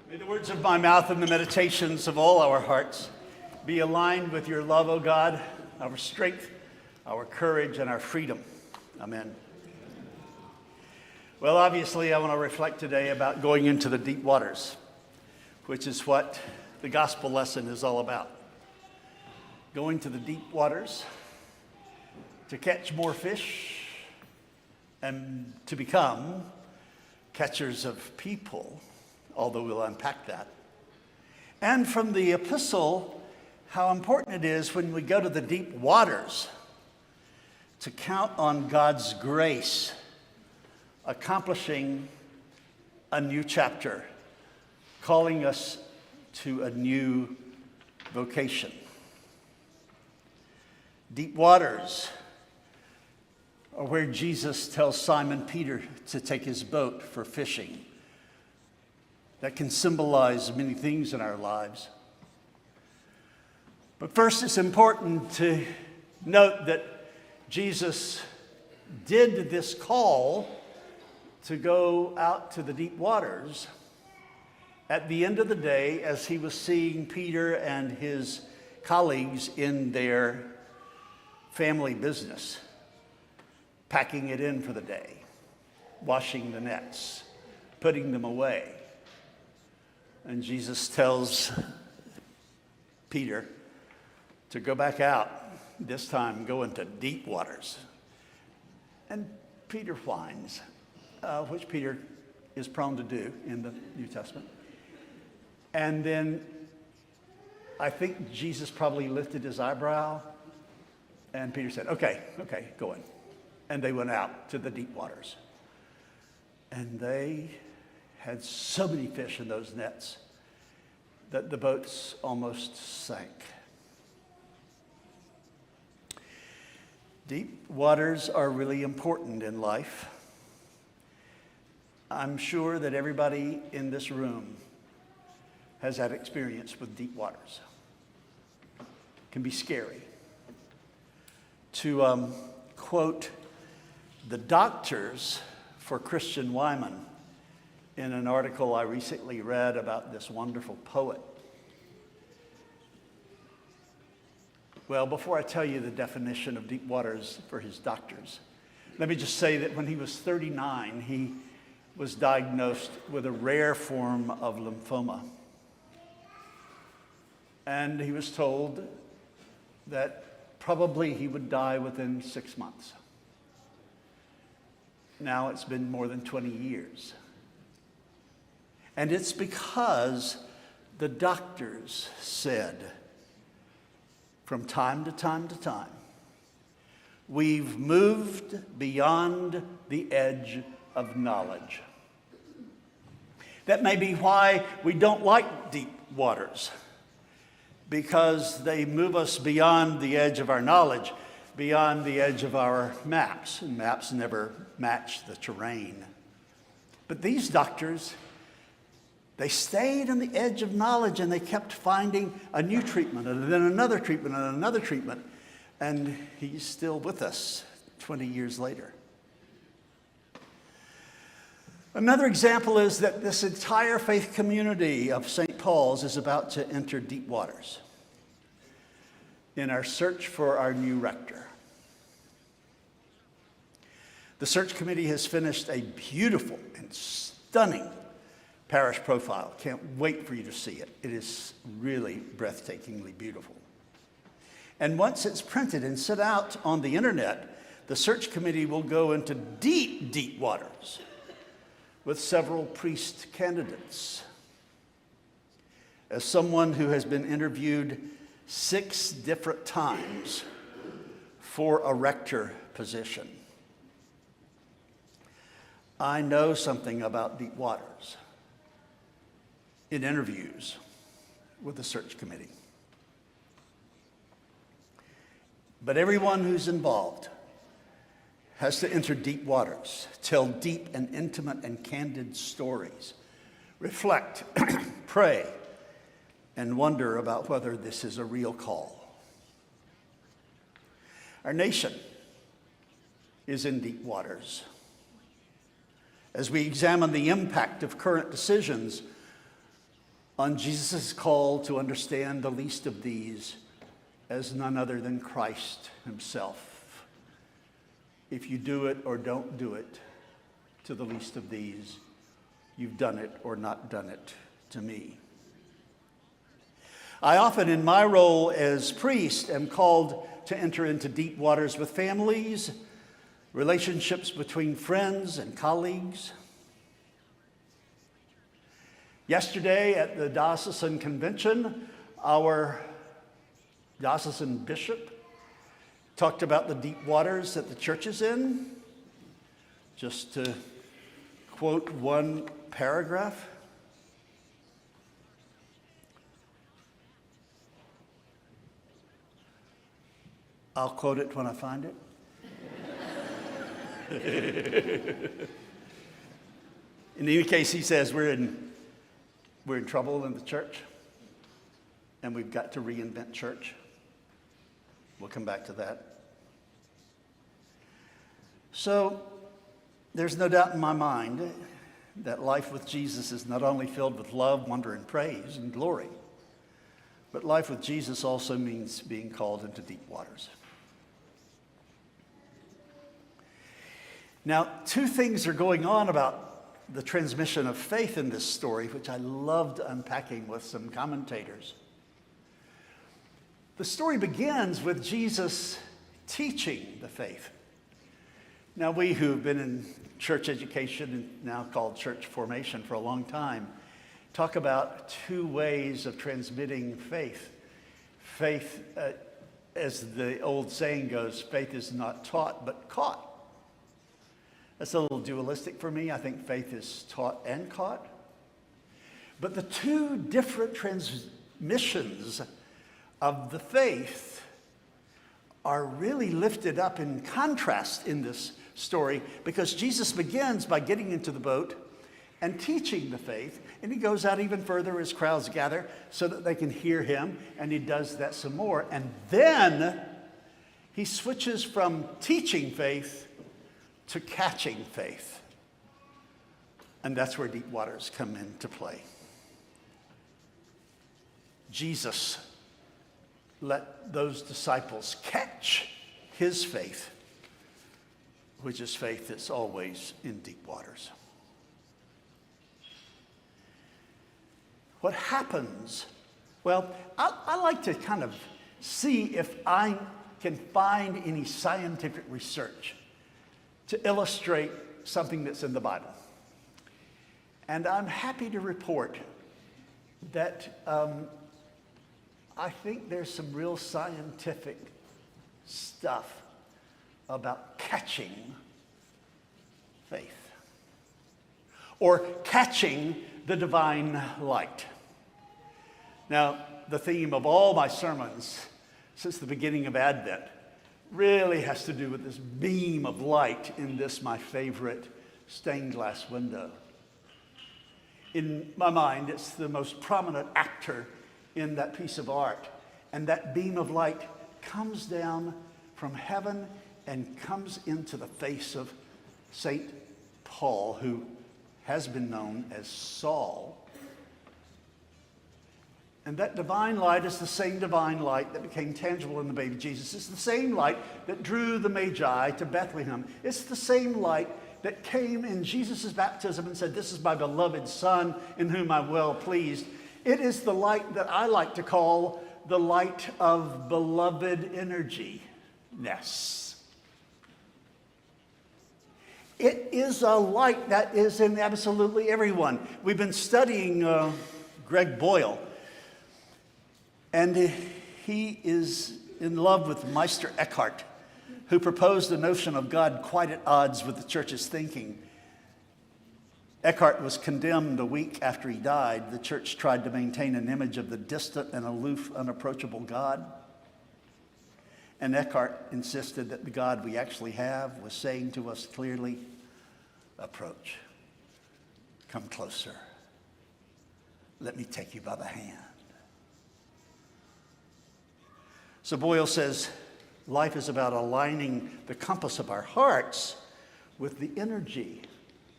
May the words of my mouth and the meditations of all our hearts be aligned with your love, O God, our strength, our courage, and our freedom. Amen. Well, obviously, I want to reflect today about going into the deep waters, which is what the gospel lesson is all about. Going to the deep waters to catch more fish and to become catchers of people, although we'll unpack that. And from the epistle, how important it is when we go to the deep waters to count on God's grace, accomplishing a new chapter, calling us to a new vocation. Deep waters are where Jesus tells Simon Peter to take his boat for fishing. That can symbolize many things in our lives. But first, it's important to note that Jesus did this call to go out to the deep waters at the end of the day as he was seeing Peter and his colleagues in their family business, packing it in for the day, washing the nets, putting them away. And Jesus tells Peter to go back out, this time go into deep waters. And Peter whines, which Peter is prone to do in the New Testament. And then I think Jesus probably lifted his eyebrow, and Peter said, okay, go in. And they went out to the deep waters. And they had so many fish in those nets that the boats almost sank. Deep waters are really important in life. I'm sure that everybody in this room has had experience with deep waters. It can be scary. To quote the doctors for Christian Wyman in an article I recently read about this wonderful poet. Well, before I tell you the definition of deep waters for his doctors, let me just say that when he was 39, he was diagnosed with a rare form of lymphoma. And he was told that probably he would die within 6 months. Now it's been more than 20 years. And it's because the doctors said, from time to time to time, we've moved beyond the edge of knowledge. That may be why we don't like deep waters, because they move us beyond the edge of our knowledge, beyond the edge of our maps. And maps never match the terrain. But these doctors, they stayed on the edge of knowledge, and they kept finding a new treatment and then another treatment and another treatment. And he's still with us 20 years later. Another example is that this entire faith community of St. Paul's is about to enter deep waters in our search for our new rector. The search committee has finished a beautiful and stunning parish profile. Can't wait for you to see it. It is really breathtakingly beautiful. And once it's printed and set out on the internet, the search committee will go into deep, deep waters with several priest candidates. As someone who has been interviewed 6 different times for a rector position, I know something about deep waters in interviews with the search committee. But everyone who's involved has to enter deep waters, tell deep and intimate and candid stories, reflect, pray, and wonder about whether this is a real call. Our nation is in deep waters. As we examine the impact of current decisions on Jesus' call to understand the least of these as none other than Christ himself. If you do it or don't do it to the least of these, you've done it or not done it to me. I often, in my role as priest, am called to enter into deep waters with families, relationships between friends and colleagues. Yesterday at the diocesan convention, our diocesan bishop talked about the deep waters that the church is in. Just to quote one paragraph. I'll quote it when I find it. In any case, he says we're in trouble in the church, and we've got to reinvent church. We'll come back to that. So, there's no doubt in my mind that life with Jesus is not only filled with love, wonder, and praise and glory, but life with Jesus also means being called into deep waters. Now, two things are going on about the transmission of faith in this story, which I loved unpacking with some commentators. The story begins with Jesus teaching the faith. Now, we who've been in church education, now called church formation for a long time, talk about two ways of transmitting faith. Faith, as the old saying goes, faith is not taught but caught. That's a little dualistic for me. I think faith is taught and caught. But the two different transmissions of the faith are really lifted up in contrast in this story, because Jesus begins by getting into the boat and teaching the faith, and he goes out even further as crowds gather so that they can hear him, and he does that some more. And then he switches from teaching faith to catching faith. And that's where deep waters come into play. Jesus let those disciples catch his faith, which is faith that's always in deep waters. What happens? Well, I like to kind of see if I can find any scientific research to illustrate something that's in the Bible. And I'm happy to report that I think there's some real scientific stuff about catching faith, or catching the divine light. Now, the theme of all my sermons since the beginning of Advent really has to do with this beam of light in this, my favorite stained glass window. In my mind, it's the most prominent actor in that piece of art. And that beam of light comes down from heaven and comes into the face of St. Paul, who has been known as Saul. And that divine light is the same divine light that became tangible in the baby Jesus. It's the same light that drew the Magi to Bethlehem. It's the same light that came in Jesus' baptism and said, "This is my beloved Son in whom I'm well pleased." It is the light that I like to call the light of beloved energy-ness. It is a light that is in absolutely everyone. We've been studying Greg Boyle, and he is in love with Meister Eckhart, who proposed the notion of God quite at odds with the church's thinking. Eckhart was condemned a week after he died. The church tried to maintain an image of the distant and aloof, unapproachable God. And Eckhart insisted that the God we actually have was saying to us clearly, "Approach, come closer. Let me take you by the hand." So Boyle says, life is about aligning the compass of our hearts with the energy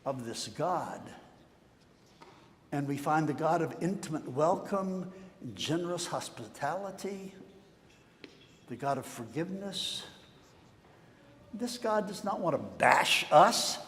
of this God. And we find the God of intimate welcome, generous hospitality, the God of forgiveness. This God does not want to bash us.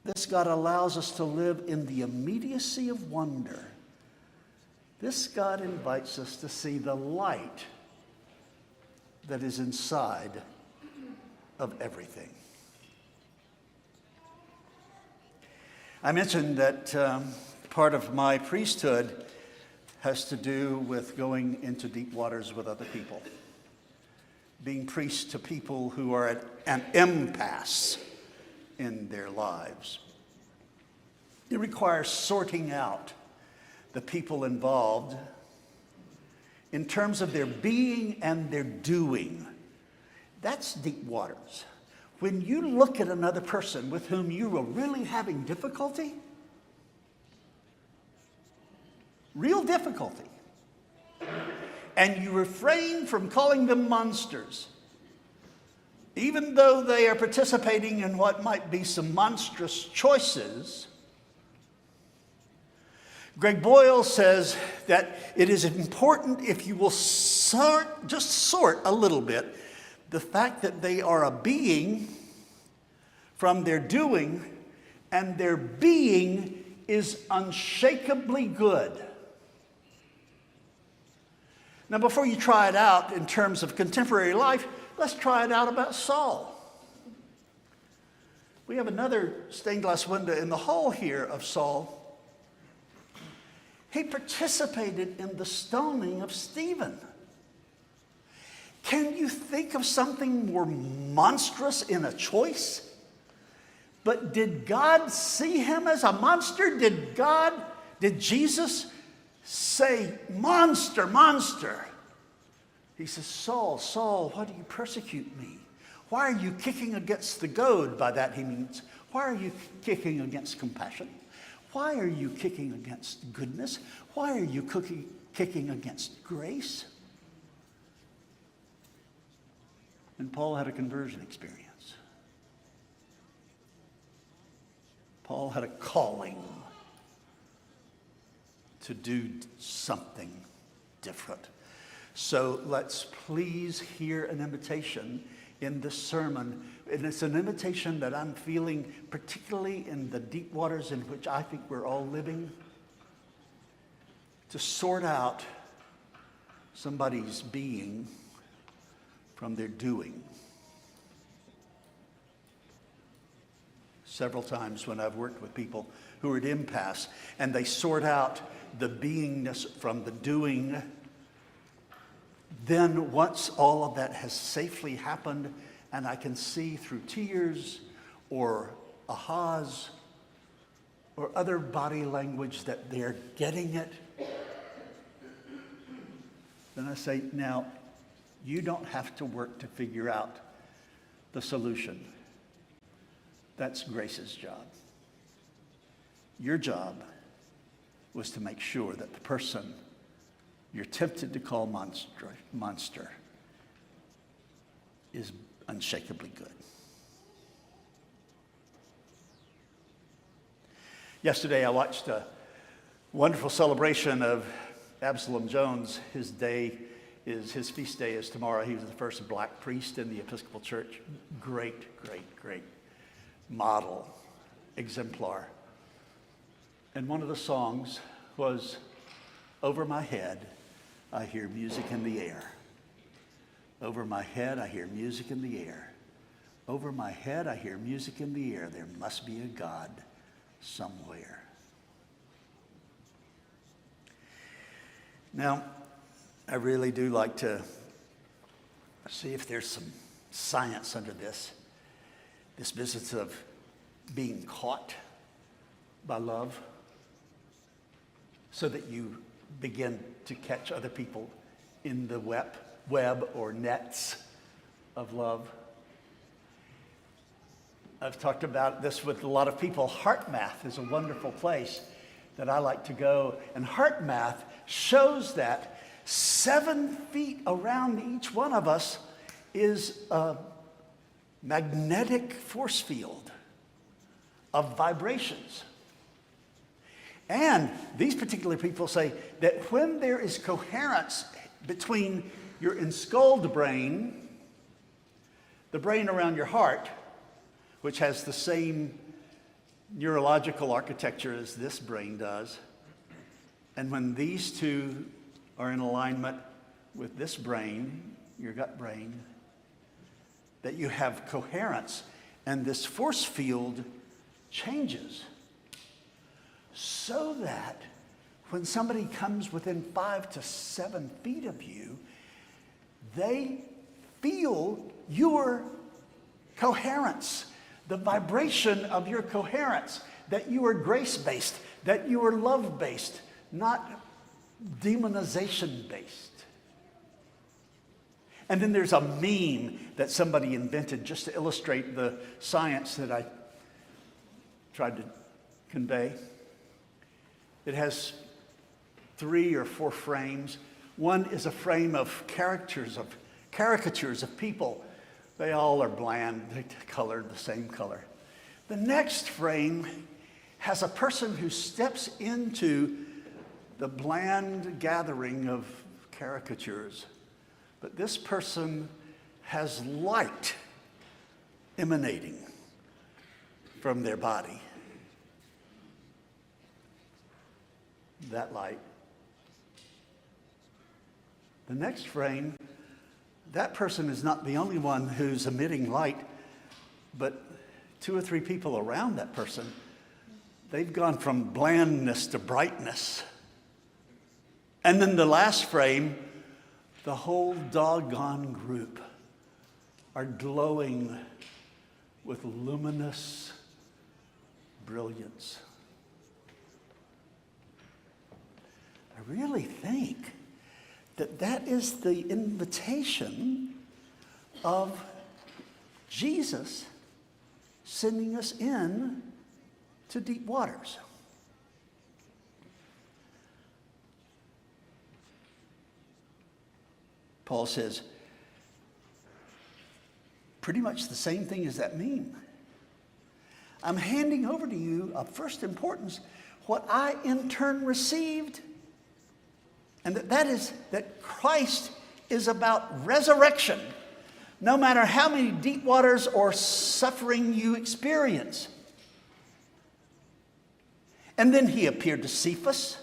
This God allows us to live in the immediacy of wonder. This God invites us to see the light that is inside of everything. I mentioned that part of my priesthood has to do with going into deep waters with other people, being priest to people who are at an impasse in their lives. It requires sorting out the people involved in terms of their being and their doing. That's deep waters. When you look at another person with whom you are really having difficulty, real difficulty, and you refrain from calling them monsters, even though they are participating in what might be some monstrous choices. Greg Boyle says that it is important, if you will sort a little bit, the fact that they are a being from their doing, and their being is unshakably good. Now, before you try it out in terms of contemporary life, let's try it out about Saul. We have another stained glass window in the hall here of Saul. He participated in the stoning of Stephen. Can you think of something more monstrous in a choice? But did God see him as a monster? Did Jesus say, monster, monster? He says, Saul, Saul, why do you persecute me? Why are you kicking against the goad? By that he means, why are you kicking against compassion? Why are you kicking against goodness? Why are you kicking against grace? And Paul had a conversion experience. Paul had a calling to do something different. So let's please hear an invitation in this sermon. And it's an invitation that I'm feeling, particularly in the deep waters in which I think we're all living, to sort out somebody's being from their doing. Several times when I've worked with people who are at impasse and they sort out the beingness from the doing, then once all of that has safely happened and I can see through tears or ahas or other body language that they're getting it, then I say, now, you don't have to work to figure out the solution. That's Grace's job. Your job was to make sure that the person you're tempted to call monster is unshakably good. Yesterday I watched a wonderful celebration of Absalom Jones. His feast day is tomorrow. He was the first black priest in the Episcopal Church. Great model, exemplar. And one of the songs was, "Over my head, I hear music in the air. Over my head, I hear music in the air. Over my head, I hear music in the air. There must be a God somewhere." Now, I really do like to see if there's some science under this business of being caught by love, so that you begin to catch other people in the web or nets of love. I've talked about this with a lot of people. Heart Math is a wonderful place that I like to go. And Heart Math shows that 7 feet around each one of us is a magnetic force field of vibrations. And these particular people say that when there is coherence between your enskulled brain, the brain around your heart, which has the same neurological architecture as this brain does, and when these two are in alignment with this brain, your gut brain, that you have coherence, and this force field changes so that when somebody comes within 5 to 7 feet of you, they feel your coherence, the vibration of your coherence, that you are grace-based, that you are love-based, not demonization-based. And then there's a meme that somebody invented just to illustrate the science that I tried to convey. It has 3 or 4 frames. One is a frame of caricatures of people. They all are bland, they're colored the same color. The next frame has a person who steps into the bland gathering of caricatures. But this person has light emanating from their body. That light. The next frame, that person is not the only one who's emitting light, but 2 or 3 people around that person, they've gone from blandness to brightness. And then the last frame, the whole doggone group are glowing with luminous brilliance. I really think that that is the invitation of Jesus sending us in to deep waters. Paul says pretty much the same thing as that meme. I'm handing over to you of first importance what I in turn received. And that is that Christ is about resurrection, no matter how many deep waters or suffering you experience. And then he appeared to Cephas,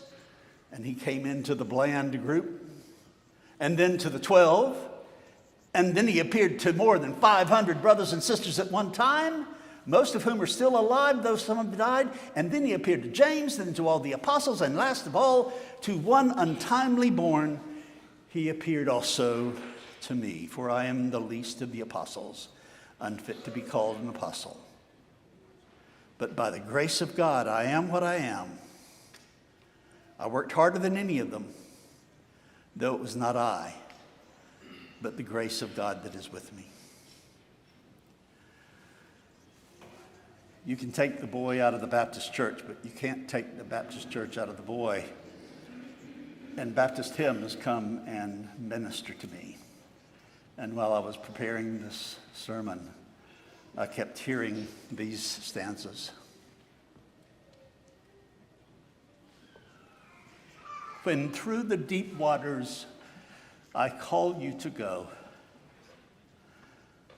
and he came into the bland group, and then to the 12, and then he appeared to more than 500 brothers and sisters at one time, most of whom are still alive, though some have died. And then he appeared to James, then to all the apostles, and last of all, to one untimely born, he appeared also to me. For I am the least of the apostles, unfit to be called an apostle. But by the grace of God, I am what I am. I worked harder than any of them, though it was not I, but the grace of God that is with me. You can take the boy out of the Baptist church, but you can't take the Baptist church out of the boy. And Baptist hymns come and minister to me. And while I was preparing this sermon, I kept hearing these stanzas. When through the deep waters I call you to go,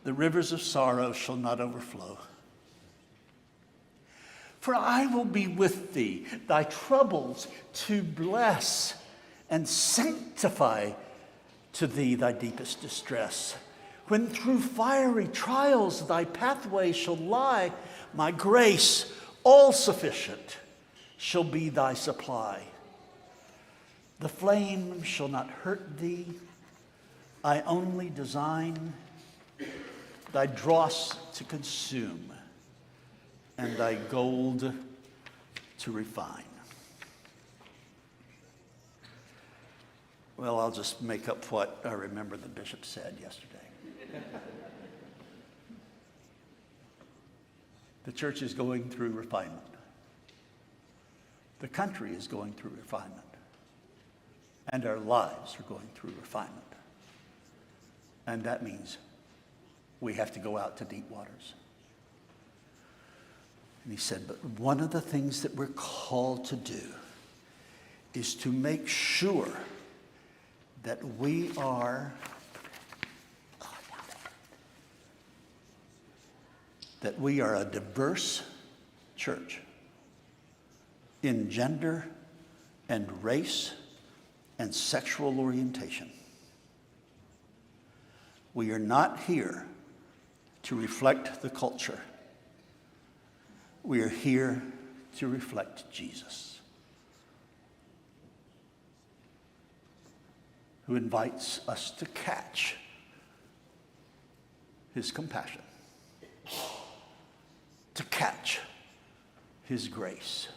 the rivers of sorrow shall not overflow. For I will be with thee, thy troubles to bless and sanctify to thee thy deepest distress. When through fiery trials thy pathway shall lie, my grace, all sufficient, shall be thy supply. The flame shall not hurt thee, I only design thy dross to consume, and thy gold to refine. Well, I'll just make up what I remember the bishop said yesterday. The church is going through refinement. The country is going through refinement. And our lives are going through refinement. And that means we have to go out to deep waters. And he said, but one of the things that we're called to do is to make sure that we are a diverse church in gender and race and sexual orientation. We are not here to reflect the culture. We are here to reflect Jesus, who invites us to catch his compassion, to catch his grace,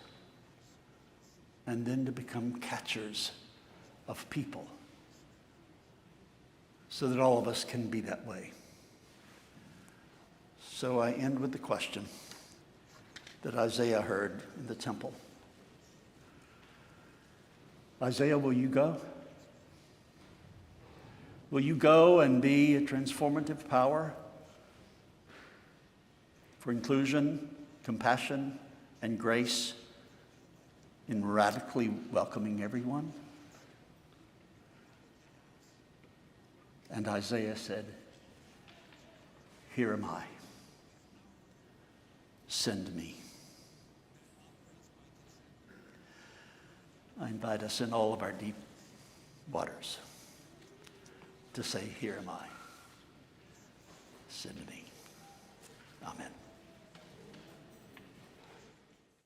and then to become catchers of people so that all of us can be that way. So I end with the question that Isaiah heard in the temple. Isaiah, will you go? Will you go and be a transformative power for inclusion, compassion, and grace in radically welcoming everyone? And Isaiah said, here am I. Send me. I invite us in all of our deep waters to say, here am I. Send me. Amen.